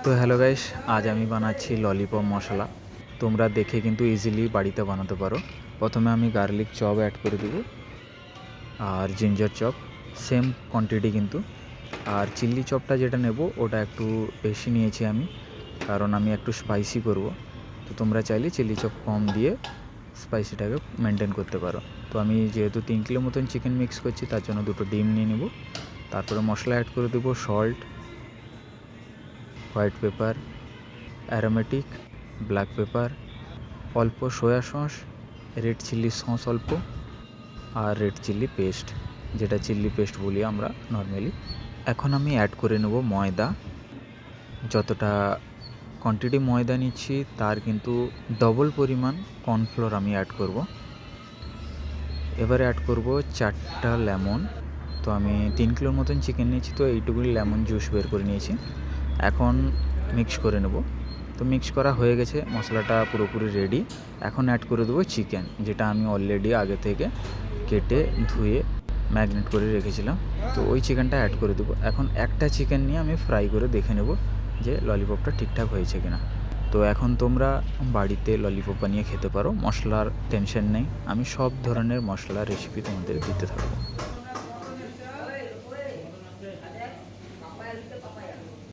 তো hello guys, আজ আমি বানাচ্ছি ললিপপ মশলা। তোমরা দেখে কিন্তু ইজিলি বাড়িতে বানাতে পারো। প্রথমে আমি গার্লিক চপ অ্যাড করে দেবো আর জিঞ্জার চপ সেম কোয়ান্টিটি কিন্তু। আর চিল্লি চপটা যেটা নেব ওটা একটু বেশি নিয়েছি আমি, কারণ আমি একটু স্পাইসি করব। তো তোমরা চাইলে চিল্লি চপ কম দিয়ে স্পাইসিটাকে মেনটেন করতে পারো। তো আমি যেহেতু 3 কিলো মতন চিকেন মিক্স করছি, তার জন্য 2টো ডিম নিয়ে নেব। তারপরে মশলা অ্যাড করে দেবো salt, white pepper, aromatic, black pepper, অল্প soya sauce, red chilli sauce অল্প, আর রেড চিলি পেস্ট, যেটা চিলি পেস্ট বলি আমরা নর্মালি। এখন আমি অ্যাড করে নেব ময়দা। যতটা কোয়ান্টিটি ময়দা নিচ্ছি তার কিন্তু ডবল পরিমাণ কর্নফ্লোর আমি অ্যাড করব। এবারে অ্যাড করব 4টা লেমন। তো আমি 3 কিলোর মতন চিকেন নিয়েছি, তো এইটুকুনি লেমন জুস বের করে নিয়েছি। এখন মিক্স করে নেব। তো মিক্স করা হয়ে গেছে, মশলাটা পুরোপুরি রেডি। এখন অ্যাড করে দেবো চিকেন, যেটা আমি অলরেডি আগে থেকে কেটে ধুয়ে ম্যারিনেট করে রেখেছিলাম। তো ওই চিকেনটা অ্যাড করে দেবো। এখন একটা চিকেন নিয়ে আমি ফ্রাই করে দেখে নেব যে ললিপপটা ঠিকঠাক হয়েছে কিনা। তো এখন তোমরা বাড়িতে ললিপপ বানিয়ে খেতে পারো, মশলার টেনশন নেই। আমি সব ধরনের মশলার রেসিপি তোমাদের দিতে থাকবো।